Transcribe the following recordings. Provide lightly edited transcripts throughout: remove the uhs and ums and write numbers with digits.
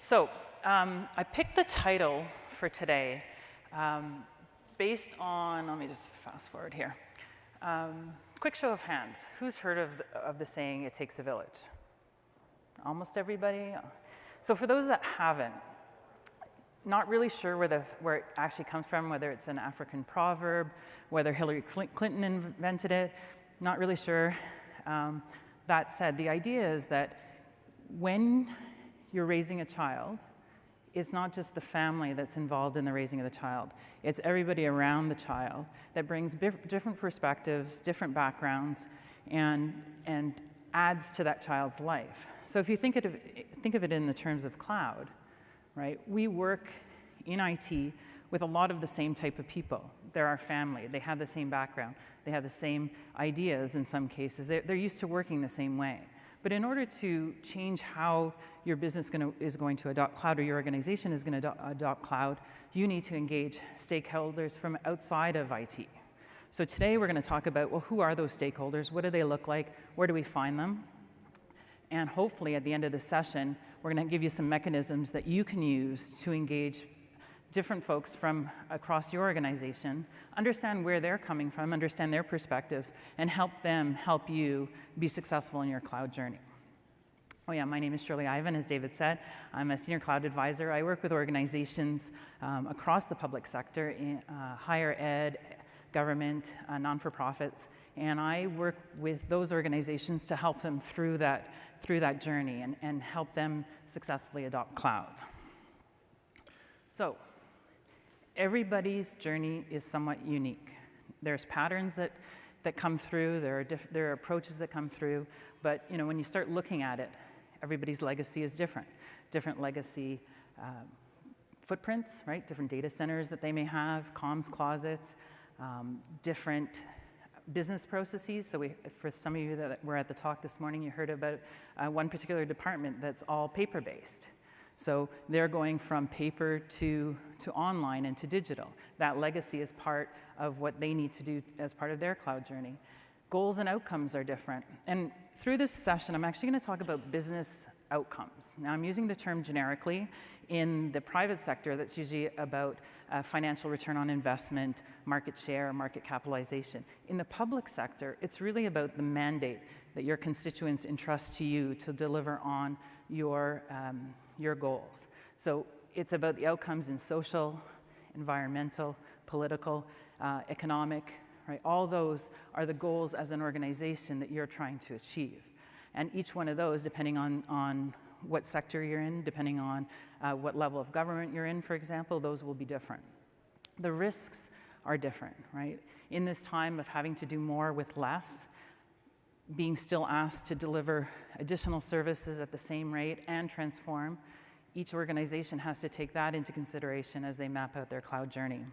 So I picked the title for today based on, let me just fast forward here. Quick show of hands. Who's heard of the saying, it takes a village? Almost everybody? So for those that haven't, not really sure where it actually comes from, whether it's an African proverb, whether Hillary Clinton invented it, not really sure. That said, the idea is that when you're raising a child, it's not just the family that's involved in the raising of the child. It's everybody around the child that brings different perspectives, different backgrounds, and adds to that child's life. So if you think of it in the terms of cloud, right? We work in IT with a lot of the same type of people. They're our family. They have the same background. They have the same ideas in some cases. They're used to working the same way. But in order to change how your business is going to adopt cloud, or your organization is going to adopt cloud, you need to engage stakeholders from outside of IT. So today we're going to talk about, well, who are those stakeholders? What do they look like? Where do we find them? And hopefully at the end of the session, we're going to give you some mechanisms that you can use to engage different folks from across your organization, understand where they're coming from, understand their perspectives, and help them help you be successful in your cloud journey. Oh yeah, my name is Shirley, as David said. I'm a senior cloud advisor. I work with organizations across the public sector, in higher ed, government, non-for-profits, and I work with those organizations to help them through that journey and help them successfully adopt cloud. So, everybody's journey is somewhat unique. There's patterns that come through, there are approaches that come through, but when you start looking at it, everybody's legacy is different. Different legacy footprints, right? Different data centers that they may have, comms closets, different business processes. So for some of you that were at the talk this morning, you heard about one particular department that's all paper-based. So they're going from paper to online and to digital. That legacy is part of what they need to do as part of their cloud journey. Goals and outcomes are different. And through this session, I'm actually going to talk about business outcomes. Now, I'm using the term generically. In the private sector, that's usually about financial return on investment, market share, market capitalization. In the public sector, it's really about the mandate that your constituents entrust to you to deliver on your goals. So it's about the outcomes in social, environmental, political, economic, right? All those are the goals as an organization that you're trying to achieve. And each one of those, depending on what sector you're in, depending on what level of government you're in, for example, those will be different. The risks are different, right? In this time of having to do more with less, being still asked to deliver additional services at the same rate and transform, each organization has to take that into consideration as they map out their cloud journey.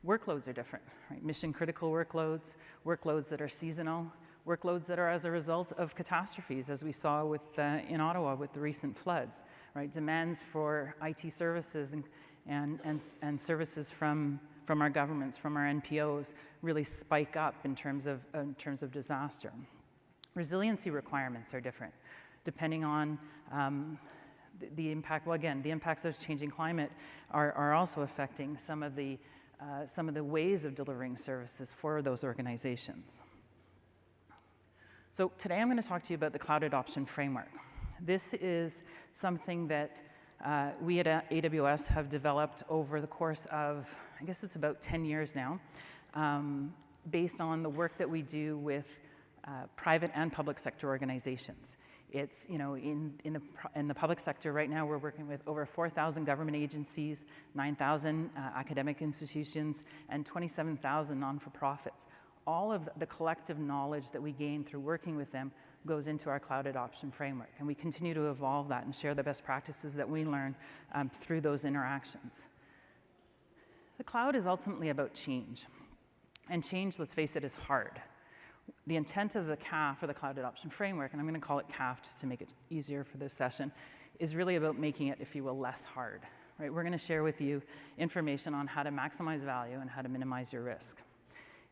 Workloads are different, right? Mission critical workloads, workloads that are seasonal, workloads that are as a result of catastrophes, as we saw in Ottawa with the recent floods, right? Demands for IT services and services from our governments, from our NPOs, really spike up in terms of disaster. Resiliency requirements are different, depending on the impact. Well, again, the impacts of changing climate are also affecting some of the ways of delivering services for those organizations. So today I'm going to talk to you about the Cloud Adoption Framework. This is something that we at AWS have developed over the course of, I guess it's about 10 years now, based on the work that we do with private and public sector organizations. It's, in the public sector right now, we're working with over 4,000 government agencies, 9,000 academic institutions, and 27,000 non-for-profits. All of the collective knowledge that we gain through working with them goes into our cloud adoption framework. And we continue to evolve that and share the best practices that we learn through those interactions. The cloud is ultimately about change. And change, let's face it, is hard. The intent of the CAF, or the Cloud Adoption Framework, and I'm going to call it CAF just to make it easier for this session, is really about making it, if you will, less hard. Right? We're going to share with you information on how to maximize value and how to minimize your risk.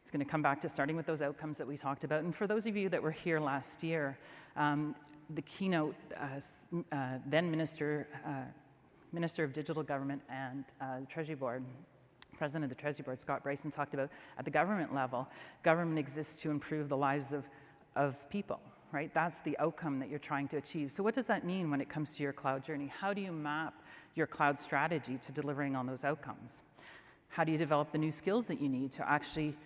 It's going to come back to starting with those outcomes that we talked about. And for those of you that were here last year, the keynote, then Minister Minister of Digital Government and the Treasury Board, President of the Treasury Board, Scott Bryson, talked about at the government level, government exists to improve the lives of people, right? That's the outcome that you're trying to achieve. So what does that mean when it comes to your cloud journey? How do you map your cloud strategy to delivering on those outcomes? How do you develop the new skills that you need to actually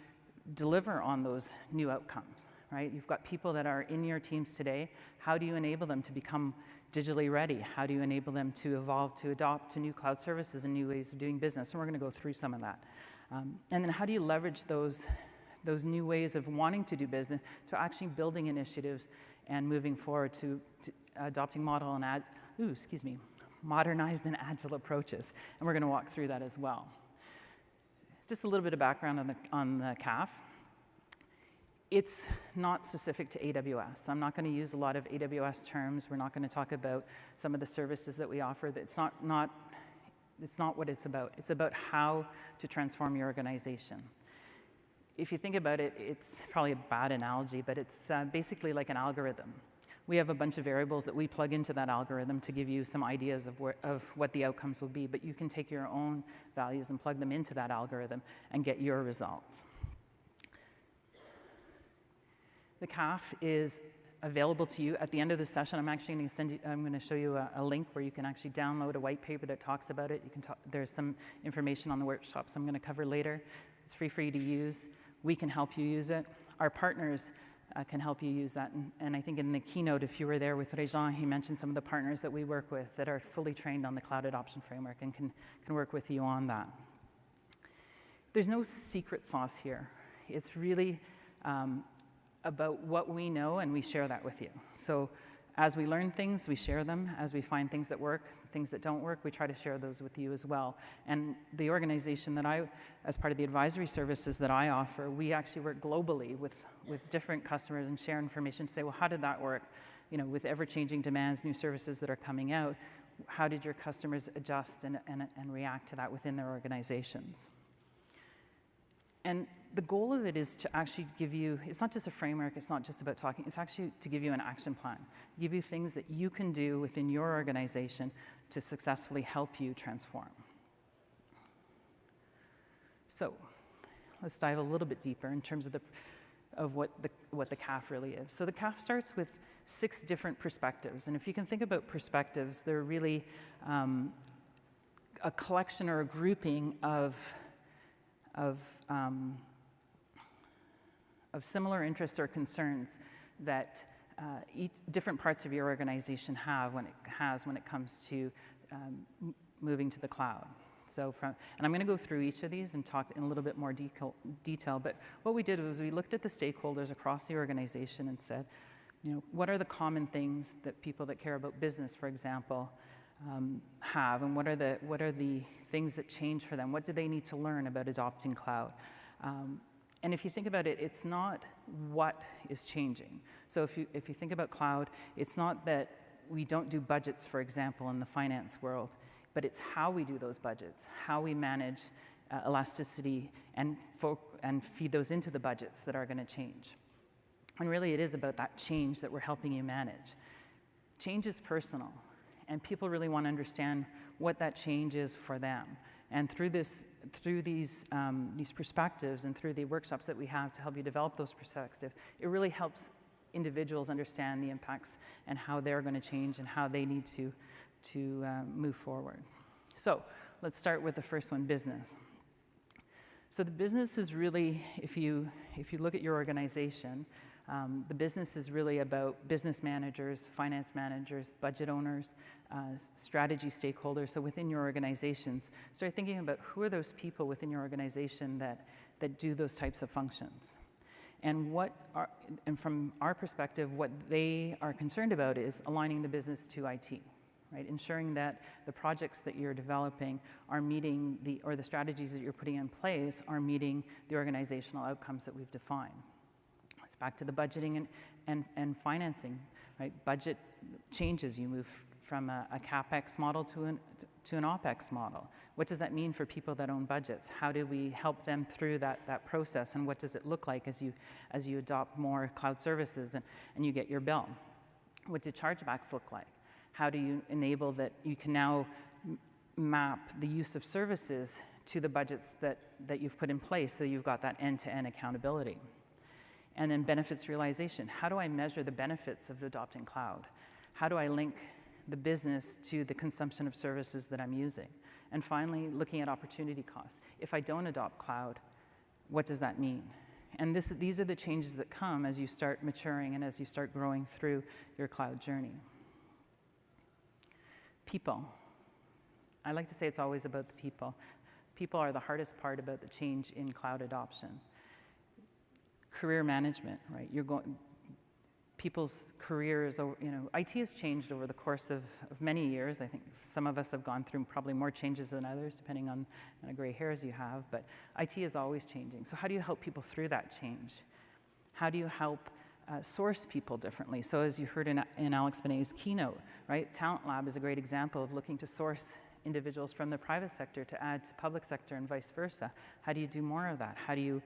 deliver on those new outcomes, right? You've got people that are in your teams today. How do you enable them to become digitally ready? How do you enable them to evolve, to adopt to new cloud services and new ways of doing business? And we're going to go through some of that. And then how do you leverage those new ways of wanting to do business to actually building initiatives and moving forward to adopting modernized and agile approaches? And we're going to walk through that as well. Just a little bit of background on the CAF. It's not specific to AWS. I'm not going to use a lot of AWS terms. We're not going to talk about some of the services that we offer. It's not what it's about. It's about how to transform your organization. If you think about it, it's probably a bad analogy, but it's basically like an algorithm. We have a bunch of variables that we plug into that algorithm to give you some ideas of what the outcomes will be, but you can take your own values and plug them into that algorithm and get your results. The CAF is available to you at the end of the session. I'm actually going to show you a link where you can actually download a white paper that talks about it. There's some information on the workshops I'm going to cover later. It's free for you to use. We can help you use it. Our partners can help you use that. And I think in the keynote, if you were there with Réjean, he mentioned some of the partners that we work with that are fully trained on the cloud adoption framework and can work with you on that. There's no secret sauce here. It's really about what we know, and we share that with you. So as we learn things, we share them. As we find things that work, things that don't work, we try to share those with you as well. And the organization that as part of the advisory services that I offer, we actually work globally with different customers and share information to say, well, how did that work? You know, with ever-changing demands, new services that are coming out, how did your customers adjust and react to that within their organizations? And the goal of it is to actually give you, it's not just a framework, it's not just about talking, it's actually to give you an action plan, give you things that you can do within your organization to successfully help you transform. So let's dive a little bit deeper in terms of what the CAF really is. So the CAF starts with 6 different perspectives, and if you can think about perspectives, they're really a collection or a grouping of similar interests or concerns that different parts of your organization have when it comes to moving to the cloud. So and I'm going to go through each of these and talk in a little bit more detail, but what we did was we looked at the stakeholders across the organization and said, you know, what are the common things that people that care about business, for example, have, and what are the things that change for them? What do they need to learn about adopting cloud? And if you think about it, it's not what is changing. So if you think about cloud, it's not that we don't do budgets, for example, in the finance world, but it's how we do those budgets, how we manage elasticity and feed those into the budgets that are going to change. And really, it is about that change that we're helping you manage. Change is personal, and people really want to understand what that change is for them. And through these perspectives and through the workshops that we have to help you develop those perspectives, it really helps individuals understand the impacts and how they're going to change and how they need to move forward. So let's start with the first one, business. So the business is really, if you look at your organization, the business is really about business managers, finance managers, budget owners, strategy stakeholders. So within your organizations, start thinking about who are those people within your organization that do those types of functions. And from our perspective, what they are concerned about is aligning the business to IT, right? Ensuring that the projects that you're developing are meeting or the strategies that you're putting in place are meeting the organizational outcomes that we've defined. It's back to the budgeting and financing, right? Budget changes. You move from a CapEx model to an OpEx model. What does that mean for people that own budgets? How do we help them through that process, and what does it look like as you adopt more cloud services and you get your bill? What do chargebacks look like? How do you enable that you can now map the use of services to the budgets that you've put in place, so you've got that end-to-end accountability. And then benefits realization. How do I measure the benefits of adopting cloud? How do I link the business to the consumption of services that I'm using? And finally, looking at opportunity costs. If I don't adopt cloud, what does that mean? And these are the changes that come as you start maturing and as you start growing through your cloud journey. People. I like to say it's always about the people. People are the hardest part about the change in cloud adoption. Career management, right? People's careers, IT has changed over the course of many years. I think some of us have gone through probably more changes than others, depending on the gray hairs you have, but IT is always changing. So how do you help people through that change? How do you help source people differently? So as you heard in Alex Benet's keynote, right? Talent Lab is a great example of looking to source individuals from the private sector to add to public sector and vice versa. How do you do more of that? How do you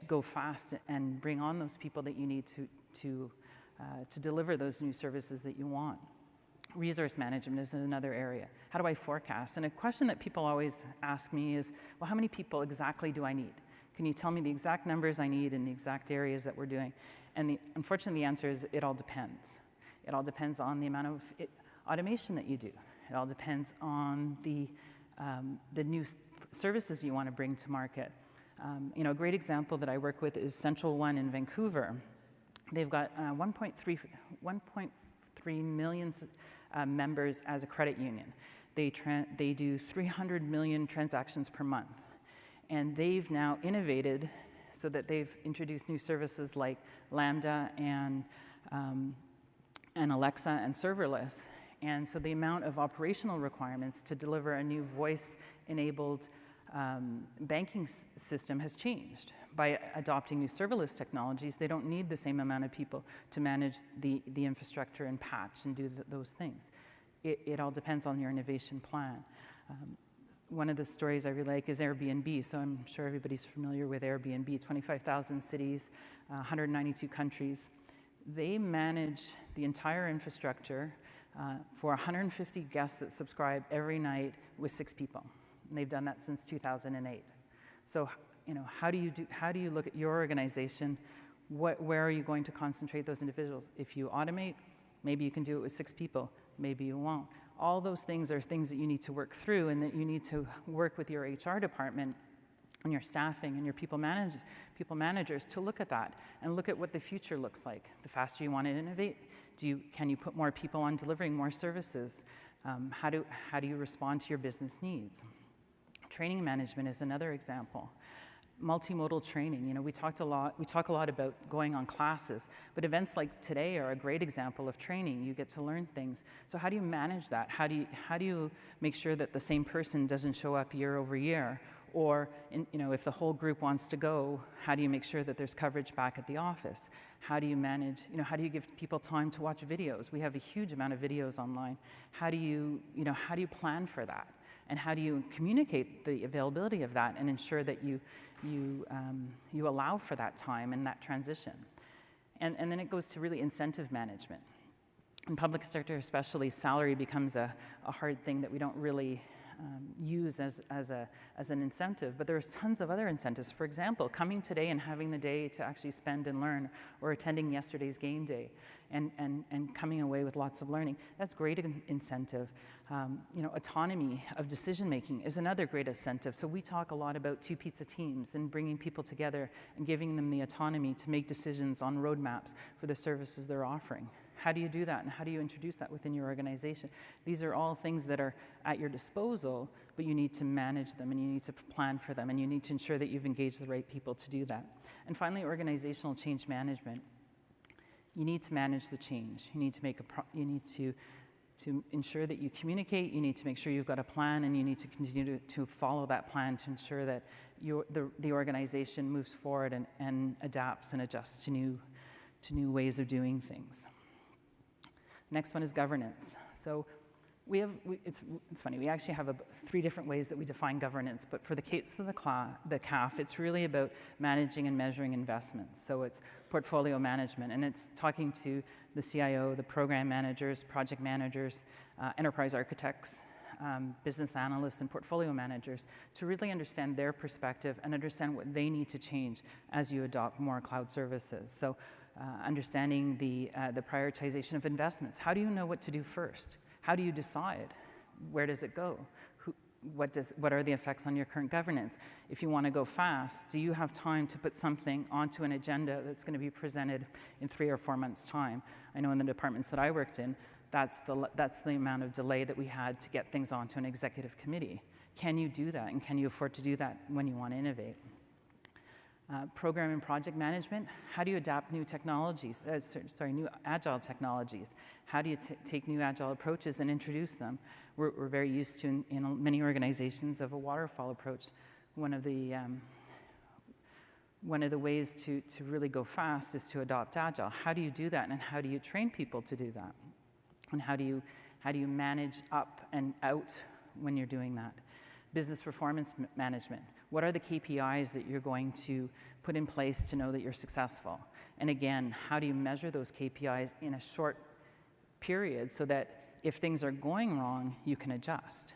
go fast and bring on those people that you need to deliver those new services that you want? Resource management is another area. How do I forecast? And a question that people always ask me is, well, how many people exactly do I need? Can you tell me the exact numbers I need in the exact areas that we're doing? And unfortunately, the answer is it all depends. It all depends on the amount of automation that you do. It all depends on the new services you want to bring to market. A great example that I work with is Central One in Vancouver. They've got 1.3 million members as a credit union. They do 300 million transactions per month. And they've now innovated so that they've introduced new services like Lambda and Alexa and serverless. And so the amount of operational requirements to deliver a new voice-enabled banking system has changed. By adopting new serverless technologies, they don't need the same amount of people to manage the infrastructure and patch and do those things. It all depends on your innovation plan. One of the stories I really like is Airbnb. So I'm sure everybody's familiar with Airbnb, 25,000 cities, 192 countries. They manage the entire infrastructure for 150 guests that subscribe every night with 6 people. And they've done that since 2008. So, how do you look at your organization? Where are you going to concentrate those individuals? If you automate, maybe you can do it with 6 people. Maybe you won't. All those things are things that you need to work through, and that you need to work with your HR department and your staffing and your people managers to look at that and look at what the future looks like. The faster you want to innovate, can you put more people on delivering more services? How do you respond to your business needs? Training management is another example. Multimodal training. We talk a lot about going on classes, but events like today are a great example of training. You get to learn things. So how do you manage that? How do you make sure that the same person doesn't show up year over year? Or if the whole group wants to go, how do you make sure that there's coverage back at the office? How do you manage, how do you give people time to watch videos? We have a huge amount of videos online. How do you plan for that? And how do you communicate the availability of that and ensure that you allow for that time and that transition? And then it goes to really incentive management. In public sector especially, salary becomes a hard thing that we don't really use as an incentive, but there's tons of other incentives. For example, coming today and having the day to actually spend and learn, or attending yesterday's game day and coming away with lots of learning. That's great incentive. Autonomy of decision making is another great incentive. So we talk a lot about 2 pizza teams and bringing people together and giving them the autonomy to make decisions on roadmaps for the services they're offering. How do you do that, and how do you introduce that within your organization? These are all things that are at your disposal, but you need to manage them, and you need to plan for them, and you need to ensure that you've engaged the right people to do that. And finally, organizational change management. You need to manage the change. You need to to ensure that you communicate. You need to make sure you've got a plan, and you need to continue to follow that plan to ensure that the organization moves forward and adapts and adjusts to new ways of doing things. Next one is governance. So it's funny, we actually have 3 different ways that we define governance, but for the case of the CAF, it's really about managing and measuring investments. So it's portfolio management, and it's talking to the CIO, the program managers, project managers, enterprise architects, business analysts and portfolio managers to really understand their perspective and understand what they need to change as you adopt more cloud services. So understanding the prioritization of investments. How do you know what to do first? How do you decide? Where does it go? What are the effects on your current governance? If you want to go fast, do you have time to put something onto an agenda that's going to be presented in 3 or 4 months' time? I know in the departments that I worked in, that's the amount of delay that we had to get things onto an executive committee. Can you do that, and can you afford to do that when you want to innovate? Program and project management, how do you adapt new technologies, new agile technologies? How do you take new agile approaches and introduce them? We're very used to, in many organizations, of a waterfall approach. One of the ways to really go fast is to adopt agile. How do you do that, and how do you train people to do that? And how do you manage up and out when you're doing that? Business performance management. What are the KPIs that you're going to put in place to know that you're successful? And again, how do you measure those KPIs in a short period so that if things are going wrong, you can adjust?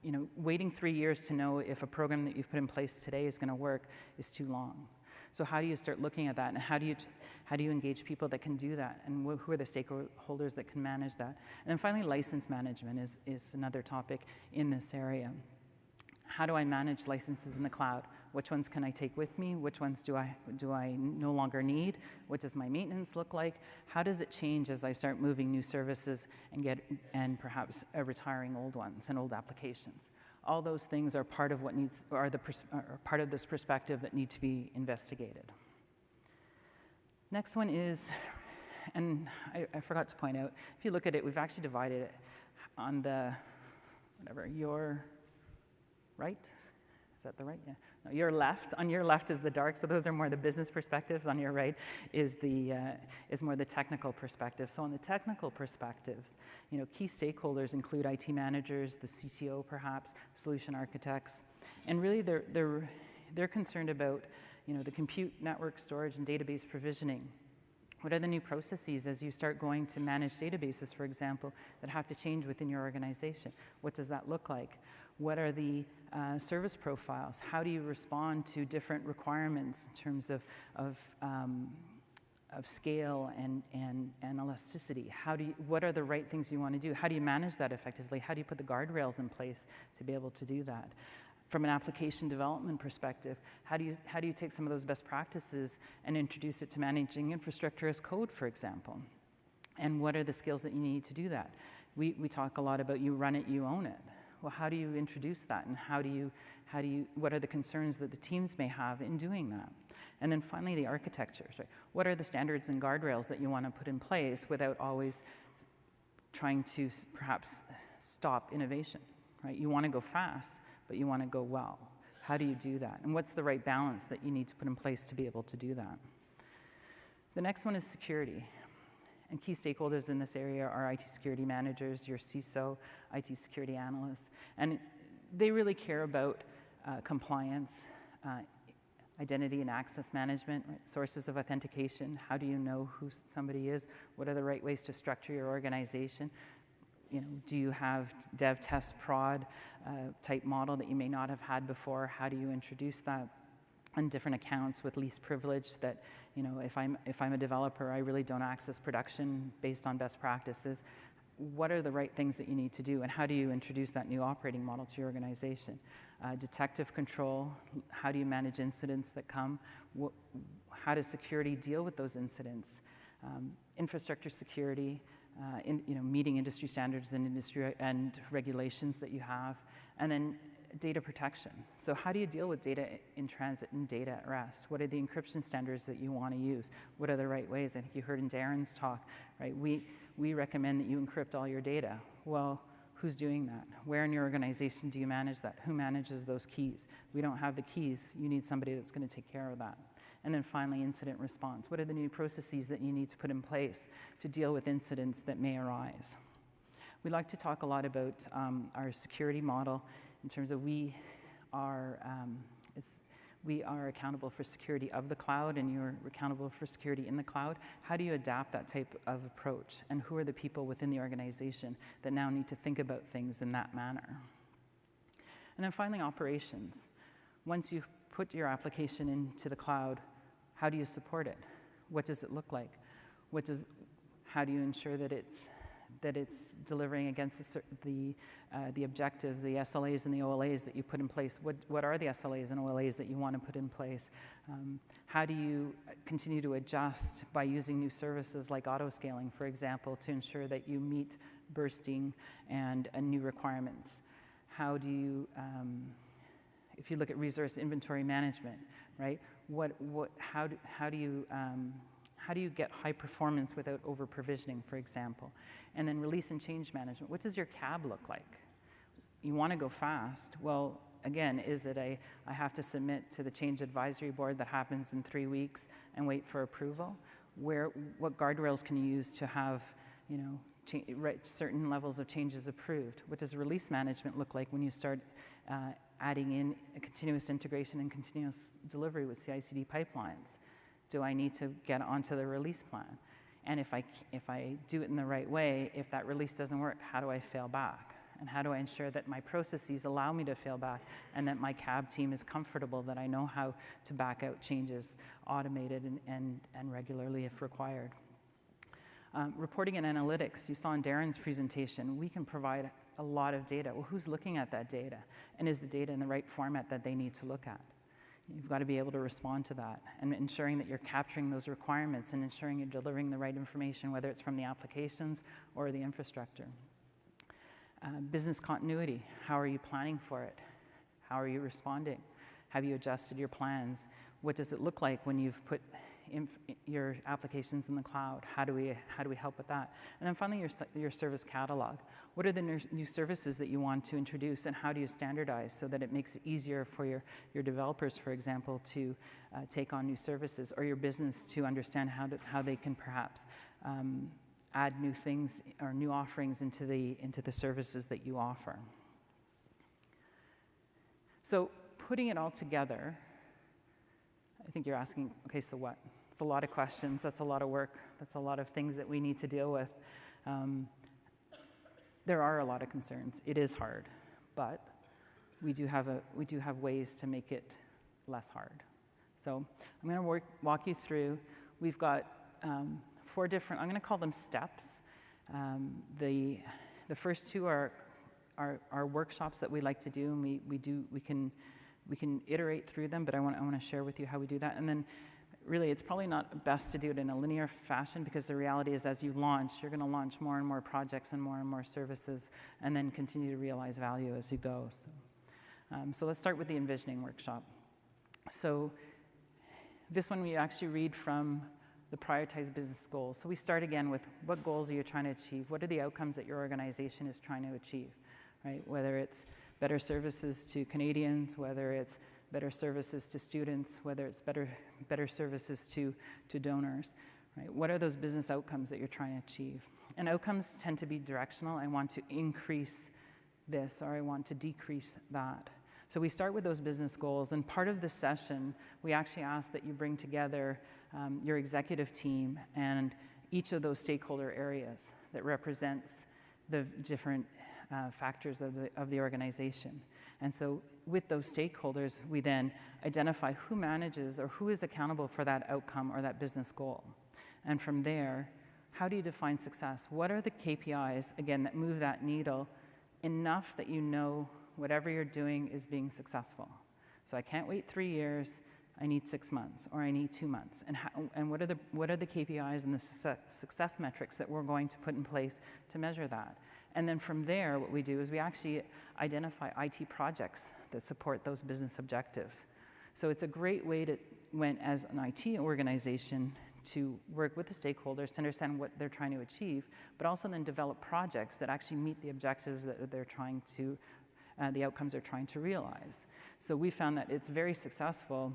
You know, waiting 3 years to know if a program that you've put in place today is going to work is too long. So how do you start looking at that, and how do you engage people that can do that, and who are the stakeholders that can manage that? And then finally, license management is another topic in this area. How do I manage licenses in the cloud? Which ones can I take with me? Which ones do I no longer need? What does my maintenance look like? How does it change as I start moving new services and perhaps retiring old ones and old applications? All those things are part of part of this perspective that need to be investigated. Next one is, and I forgot to point out, if you look at it, we've actually divided it on the, your right? Is that the right? Yeah. No, your left. On your left is the dark, so those are more the business perspectives. On your right is more the technical perspective. So on the technical perspectives, you know, key stakeholders include IT managers, the CTO perhaps, solution architects, and really they're concerned about, you know, the compute, network, storage, and database provisioning. What are the new processes as you start going to manage databases, for example, that have to change within your organization? What does that look like? What are the service profiles? How do you respond to different requirements in terms of scale and elasticity? What are the right things you want to do? How do you manage that effectively? How do you put the guardrails in place to be able to do that? From an application development perspective, how do you take some of those best practices and introduce it to managing infrastructure as code, for example? And what are the skills that you need to do that? We talk a lot about you run it, you own it. Well, how do you introduce that, and what are the concerns that the teams may have in doing that? And then finally, the architectures, right? What are the standards and guardrails that you want to put in place without always trying to perhaps stop innovation, right? You want to go fast, but you want to go well. How do you do that? And what's the right balance that you need to put in place to be able to do that? The next one is security. And key stakeholders in this area are IT security managers, your CISO, IT security analysts. And they really care about compliance, identity and access management, right? Sources of authentication. How do you know who somebody is? What are the right ways to structure your organization? You know, do you have dev, test, prod type model that you may not have had before? How do you introduce that on different accounts with least privilege that, you know, if I'm a developer, I really don't access production based on best practices? What are the right things that you need to do, and how do you introduce that new operating model to your organization? Detective control, how do you manage incidents that come? How does security deal with those incidents? Infrastructure security, meeting industry standards and industry and regulations that you have, and then data protection. So how do you deal with data in transit and data at rest? What are the encryption standards that you want to use? What are the right ways? I think you heard in Darren's talk, right? We recommend that you encrypt all your data. Well, who's doing that? Where in your organization do you manage that? Who manages those keys? We don't have the keys. You need somebody that's going to take care of that. And then finally, incident response. What are the new processes that you need to put in place to deal with incidents that may arise? We like to talk a lot about our security model in terms of We are accountable for security of the cloud, and you're accountable for security in the cloud. How do you adapt that type of approach? And who are the people within the organization that now need to think about things in that manner? And then finally, operations. Once you've put your application into the cloud, how do you support it? What does it look like? How do you ensure that it's delivering against the objectives, the SLAs and the OLAs that you put in place? What are the SLAs and OLAs that you want to put in place? How do you continue to adjust by using new services like auto-scaling, for example, to ensure that you meet bursting and new requirements? How do you, if you look at resource inventory management, right? How do you get high performance without over-provisioning, for example? And then release and change management. What does your CAB look like? You want to go fast. Well, again, is it I have to submit to the change advisory board that happens in 3 weeks and wait for approval? What guardrails can you use to have, certain levels of changes approved? What does release management look like when you start adding in a continuous integration and continuous delivery with CI/CD pipelines? Do I need to get onto the release plan? And if I do it in the right way, if that release doesn't work, how do I fail back? And how do I ensure that my processes allow me to fail back and that my CAB team is comfortable, that I know how to back out changes automated and regularly if required? Reporting and analytics, you saw in Darren's presentation, we can provide a lot of data. Well, who's looking at that data? And is the data in the right format that they need to look at? You've got to be able to respond to that and ensuring that you're capturing those requirements and ensuring you're delivering the right information, whether it's from the applications or the infrastructure. Business continuity, how are you planning for it? How are you responding? Have you adjusted your plans? What does it look like when you've put your applications in the cloud? How do we help with that? And then finally, your service catalog. What are the new services that you want to introduce, and how do you standardize so that it makes it easier for your developers, for example, to take on new services, or your business to understand how they can perhaps add new things or new offerings into the services that you offer. So putting it all together, I think you're asking, okay, so what? It's a lot of questions. That's a lot of work. That's a lot of things that we need to deal with. There are a lot of concerns. It is hard, but we do have ways to make it less hard. So I'm going to walk you through. We've got 4 different, I'm going to call them steps. The first 2 are workshops that we like to do, and we can iterate through them, but I want to share with you how we do that. And then really, it's probably not best to do it in a linear fashion, because the reality is, as you launch, you're going to launch more and more projects and more services, and then continue to realize value as you go. So let's start with the Envisioning Workshop. So this one we actually read from the prioritized business goals. So we start again with, what goals are you trying to achieve? What are the outcomes that your organization is trying to achieve, right? Whether it's better services to Canadians, whether it's better services to students, whether it's better services to donors, right? What are those business outcomes that you're trying to achieve? And outcomes tend to be directional. I want to increase this, or I want to decrease that. So we start with those business goals, and part of this session, we actually ask that you bring together your executive team and each of those stakeholder areas that represents the different factors of the organization. And so with those stakeholders, we then identify who manages or who is accountable for that outcome or that business goal. And from there, how do you define success? What are the KPIs, again, that move that needle enough that you know whatever you're doing is being successful? So I can't wait 3 years, I need 6 months, or I need 2 months. And what are the KPIs and the success metrics that we're going to put in place to measure that? And then from there, what we do is we actually identify IT projects that support those business objectives. So it's a great way to, as an IT organization, to work with the stakeholders to understand what they're trying to achieve, but also then develop projects that actually meet the objectives that they're trying to, the outcomes they're trying to realize. So we found that it's very successful,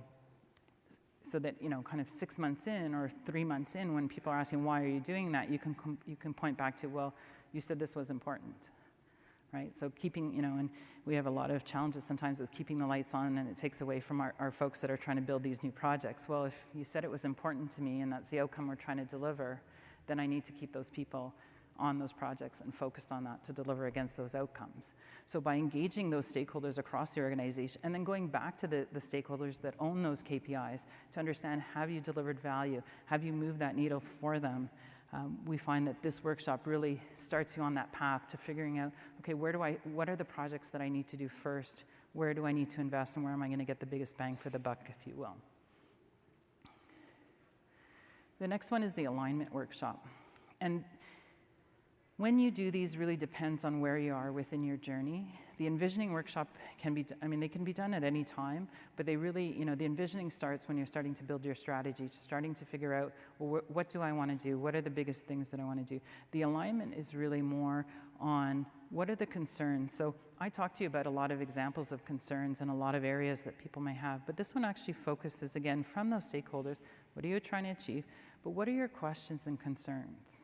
so that, kind of 6 months in or 3 months in, when people are asking, why are you doing that? You can point back to, well, you said this was important, right? So keeping, and we have a lot of challenges sometimes with keeping the lights on, and it takes away from our folks that are trying to build these new projects. Well, if you said it was important to me and that's the outcome we're trying to deliver, then I need to keep those people on those projects and focused on that to deliver against those outcomes. So by engaging those stakeholders across the organization and then going back to the stakeholders that own those KPIs to understand, have you delivered value? Have you moved that needle for them? We find that this workshop really starts you on that path to figuring out, okay, what are the projects that I need to do first? Where do I need to invest, and where am I going to get the biggest bang for the buck, if you will? The next one is the alignment workshop. And when you do these, really depends on where you are within your journey. The envisioning workshop they can be done at any time, but they really, the envisioning starts when you're starting to build your strategy, starting to figure out, well, what do I want to do? What are the biggest things that I want to do? The alignment is really more on what are the concerns. So I talked to you about a lot of examples of concerns and a lot of areas that people may have, but this one actually focuses, again, from those stakeholders, what are you trying to achieve? But what are your questions and concerns,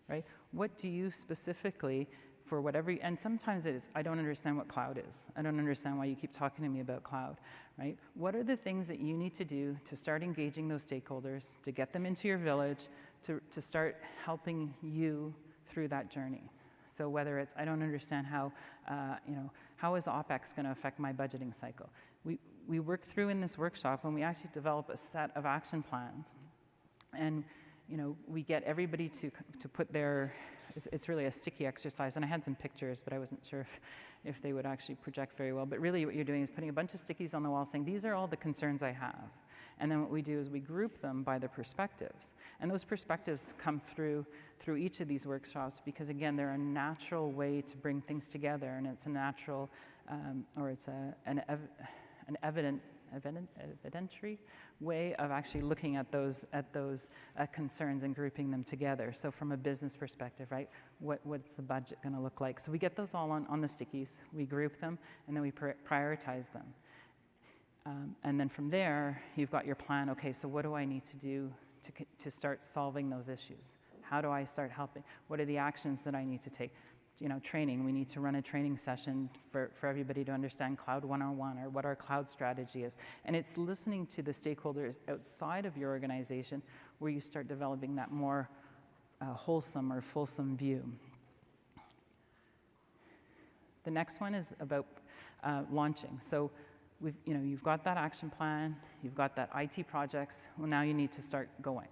right? What do you specifically, for whatever, and sometimes it is, I don't understand what cloud is. I don't understand why you keep talking to me about cloud, right? What are the things that you need to do to start engaging those stakeholders, to get them into your village, to start helping you through that journey? So whether it's, I don't understand how is OpEx going to affect my budgeting cycle? We work through in this workshop when we actually develop a set of action plans. And we get everybody to put their, it's really a sticky exercise, and I had some pictures, but I wasn't sure if they would actually project very well. But really what you're doing is putting a bunch of stickies on the wall saying, these are all the concerns I have. And then what we do is we group them by the perspectives. And those perspectives come through each of these workshops because, again, they're a natural way to bring things together, and it's a natural, or it's an evidentiary way of actually looking at those concerns and grouping them together. So from a business perspective, right, what's the budget going to look like? So we get those all on the stickies, we group them, and then we prioritize them. And then from there, you've got your plan. Okay, so what do I need to do to start solving those issues? How do I start helping? What are the actions that I need to take? Training. We need to run a training session for everybody to understand Cloud 101 or what our cloud strategy is. And it's listening to the stakeholders outside of your organization where you start developing that more wholesome or fulsome view. The next one is about launching. So you've got that action plan, you've got that IT projects. Well, now you need to start going.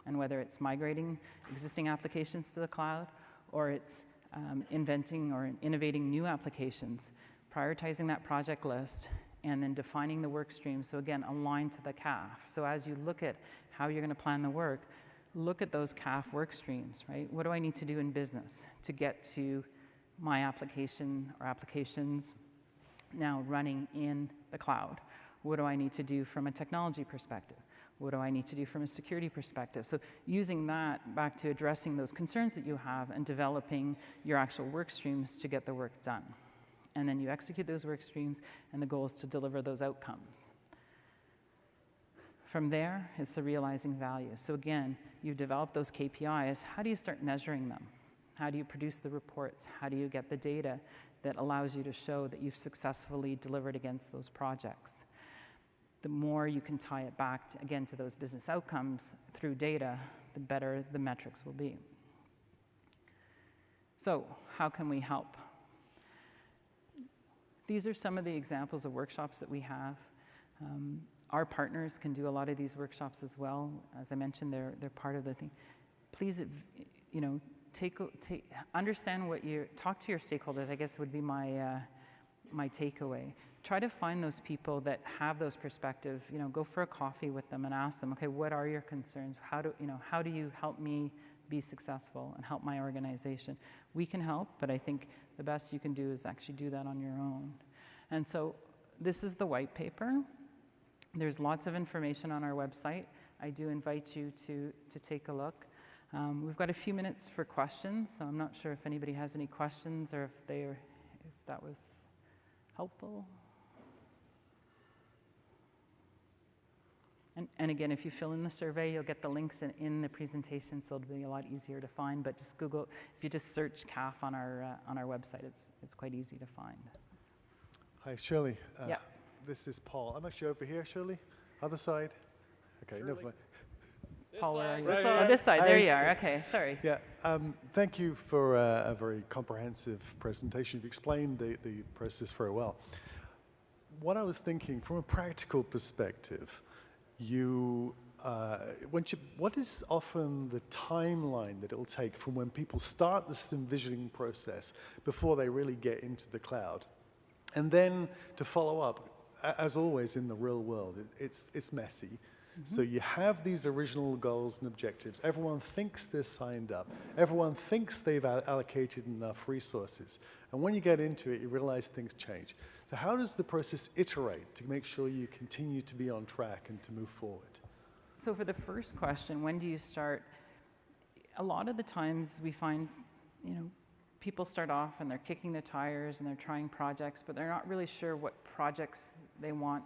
And whether it's migrating existing applications to the cloud or it's inventing or innovating new applications, prioritizing that project list, and then defining the work streams. So again, aligned to the CAF. So as you look at how you're going to plan the work, look at those CAF work streams, right? What do I need to do in business to get to my application or applications now running in the cloud? What do I need to do from a technology perspective? What do I need to do from a security perspective? So using that back to addressing those concerns that you have and developing your actual work streams to get the work done. And then you execute those work streams, and the goal is to deliver those outcomes. From there, it's the realizing value. So again, you've developed those KPIs. How do you start measuring them? How do you produce the reports? How do you get the data that allows you to show that you've successfully delivered against those projects? The more you can tie it back, again, to those business outcomes through data, the better the metrics will be. So how can we help? These are some of the examples of workshops that we have. Our partners can do a lot of these workshops as well. As I mentioned, they're part of the thing. Please, understand talk to your stakeholders, I guess would be my takeaway. Try to find those people that have those perspectives. Go for a coffee with them and ask them, okay, what are your concerns? How do you help me be successful and help my organization? We can help, but I think the best you can do is actually do that on your own. And so this is the white paper. There's lots of information on our website. I do invite you to take a look. We've got a few minutes for questions, so I'm not sure if anybody has any questions or if that was helpful. And again, if you fill in the survey, you'll get the links in the presentation, so it'll be a lot easier to find. But just Google, if you just search CAF on our website, it's it's quite easy to find. Hi, Shirley. Yeah. This is Paul. I'm actually over here, Shirley. Other side. Okay, Shirley. never mind. Paul, where are you? This Oh, side. this side. Hi. There you are. Okay, sorry. Yeah, thank you for a very comprehensive presentation. You've explained the process very well. What I was thinking, from a practical perspective, what is often the timeline that it will take from when people start this envisioning process before they really get into the cloud? And then to follow up, as always in the real world, it's messy. So you have these original goals and objectives. Everyone thinks they're signed up. Everyone thinks they've allocated enough resources. And when you get into it, you realize things change. So how does the process iterate to make sure you continue to be on track and to move forward? So for the first question, when do you start? A lot of the times we find, people start off and they're kicking the tires and they're trying projects, but they're not really sure what projects they want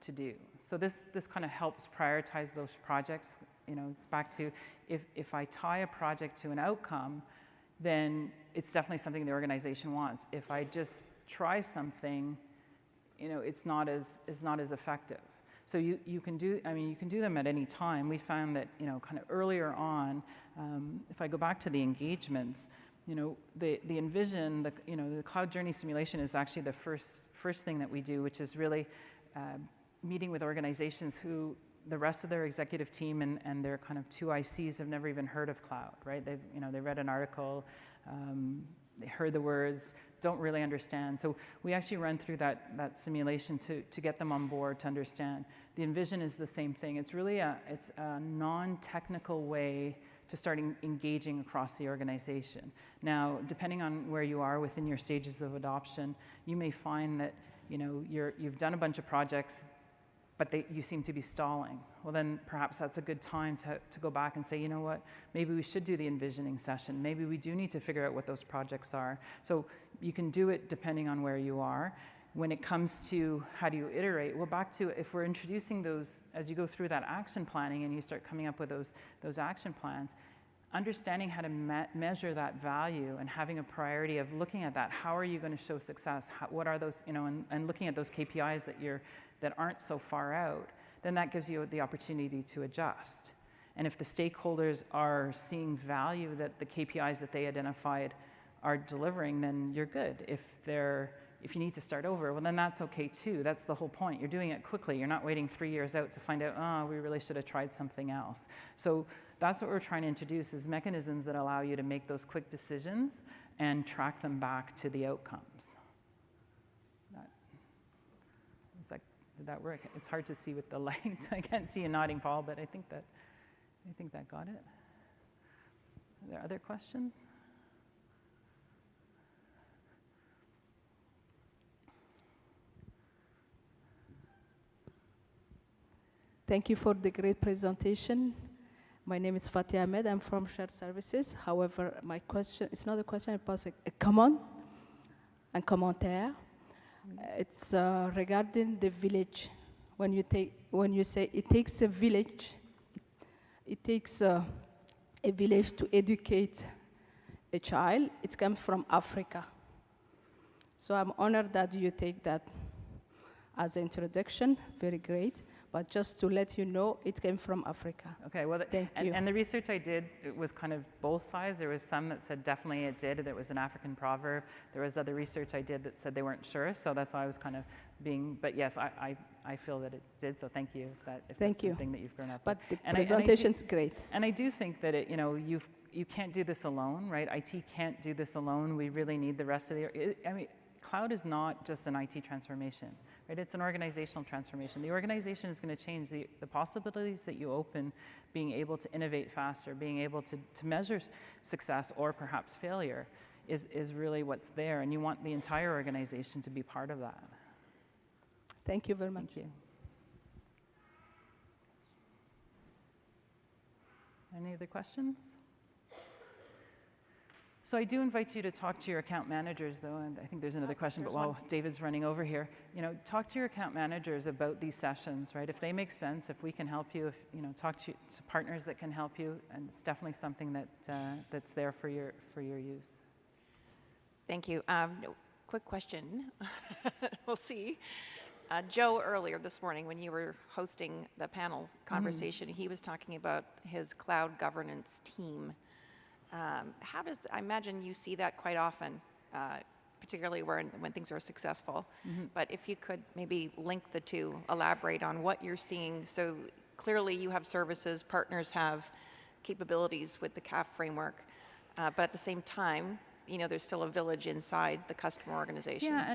to do. So this kind of helps prioritize those projects. It's back to if I tie a project to an outcome, then it's definitely something the organization wants. If I just try something, it's not as effective. So you can do them at any time. We found that kind of earlier on, if I go back to the engagements, the Envision, the cloud journey simulation is actually the first thing that we do, which is really meeting with organizations who the rest of their executive team and their kind of 2 ICs have never even heard of cloud, right? They read an article, they heard the words, don't really understand. So we actually run through that simulation to get them on board to understand. The Envision is the same thing. It's really a non-technical way to start engaging across the organization. Now, depending on where you are within your stages of adoption, you may find that you've done a bunch of projects, but you seem to be stalling. Well, then perhaps that's a good time to go back and say, you know what, maybe we should do the envisioning session. Maybe we do need to figure out what those projects are. So you can do it depending on where you are. When it comes to how do you iterate, we're back to if we're introducing those, as you go through that action planning and you start coming up with those action plans, understanding how to measure that value and having a priority of looking at that. How are you going to show success? What are those, and looking at those KPIs that aren't so far out, then that gives you the opportunity to adjust. And if the stakeholders are seeing value that the KPIs that they identified are delivering, then you're good. If you need to start over, well, then that's okay too. That's the whole point. You're doing it quickly. You're not waiting 3 years out to find out, we really should have tried something else. So that's what we're trying to introduce is mechanisms that allow you to make those quick decisions and track them back to the outcomes. Did that work? It's hard to see with the light. I can't see you nodding, Paul, but I think that got it. Are there other questions? Thank you for the great presentation. My name is Fatih Ahmed. I'm from Shared Services. However, my question, it's not a question, it's a comment, un commentaire. It's regarding the village. When you say it takes a village, it takes a village to educate a child. It comes from Africa. So I'm honored that you take that as an introduction. Very great. But just to let you know, it came from Africa. Okay, well, Thank you. And the research I did, it was kind of both sides. There was some that said definitely it did. There was an African proverb. There was other research I did that said they weren't sure. So that's why I was kind of but yes, I feel that it did. So thank you. If Thank that's you. something that you've grown up But with. the presentation's great. And I do think that you can't do this alone, right? IT can't do this alone. We really need the rest of cloud is not just an IT transformation, right? It's an organizational transformation. The organization is going to change. The possibilities that you open, being able to innovate faster, being able to measure success or perhaps failure is really what's there. And you want the entire organization to be part of that. Thank you very much. Thank you. Any other questions? So I do invite you to talk to your account managers, though, and I think there's another question, but while David's running over here, talk to your account managers about these sessions, right? If they make sense, if we can help you, talk to partners that can help you, and it's definitely something that's there for your use. Thank you. quick question. We'll see. Joe, earlier this morning when you were hosting the panel conversation, he was talking about his cloud governance team. How does, I imagine you see that quite often, particularly when things are successful. But if you could maybe link the two, elaborate on what you're seeing. So clearly you have services, partners have capabilities with the CAF framework, but at the same time, there's still a village inside the customer organization. Yeah,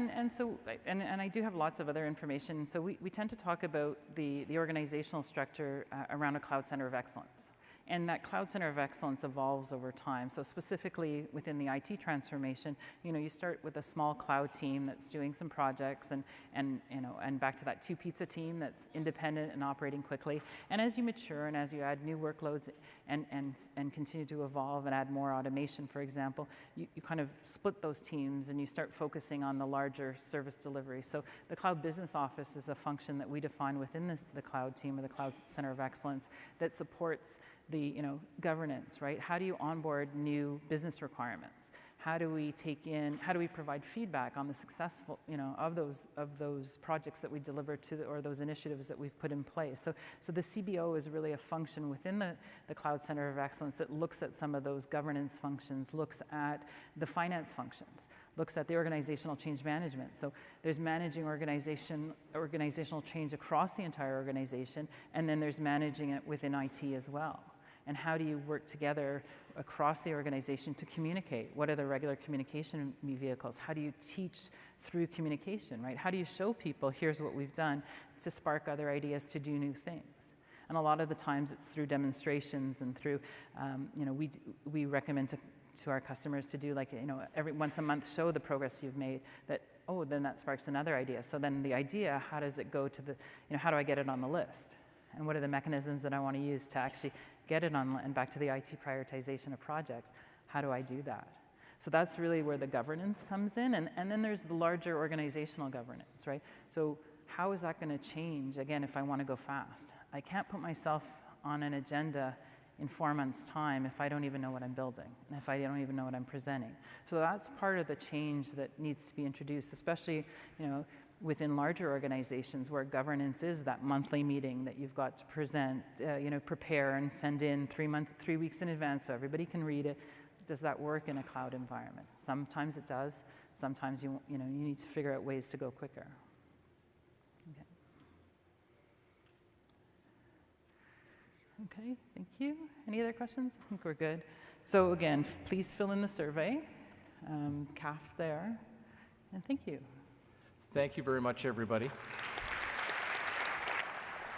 and I do have lots of other information. So we tend to talk about the organizational structure around a cloud center of excellence. And that cloud center of excellence evolves over time. So specifically within the IT transformation, you start with a small cloud team that's doing some projects and back to that two pizza team that's independent and operating quickly. And as you mature and as you add new workloads and continue to evolve and add more automation, for example, you kind of split those teams and you start focusing on the larger service delivery. So the cloud business office is a function that we define within the cloud team or the cloud center of excellence that supports the governance, right? How do you onboard new business requirements? How do we provide feedback on the successful, of those projects that we deliver or those initiatives that we've put in place? So the CBO is really a function within the Cloud Center of Excellence that looks at some of those governance functions, looks at the finance functions, looks at the organizational change management. So there's managing organizational change across the entire organization, and then there's managing it within IT as well. And how do you work together across the organization to communicate? What are the regular communication vehicles? How do you teach through communication, right? How do you show people, here's what we've done, to spark other ideas to do new things? And a lot of the times it's through demonstrations and through, we recommend to our customers to do every once a month, show the progress you've made, then that sparks another idea. So then the idea, how does it go to how do I get it on the list? And what are the mechanisms that I want to use to actually get it on, and back to the IT prioritization of projects, how do I do that? So that's really where the governance comes in, and then there's the larger organizational governance, right? So how is that going to change, again, if I want to go fast? I can't put myself on an agenda in 4 months' time if I don't even know what I'm building, and if I don't even know what I'm presenting. So that's part of the change that needs to be introduced, especially, within larger organizations where governance is that monthly meeting that you've got to present, prepare and send in 3 weeks in advance so everybody can read it. Does that work in a cloud environment? Sometimes it does. Sometimes you need to figure out ways to go quicker. Okay, thank you. Any other questions? I think we're good. So again, please fill in the survey. CAF's there. And thank you. Thank you very much, everybody.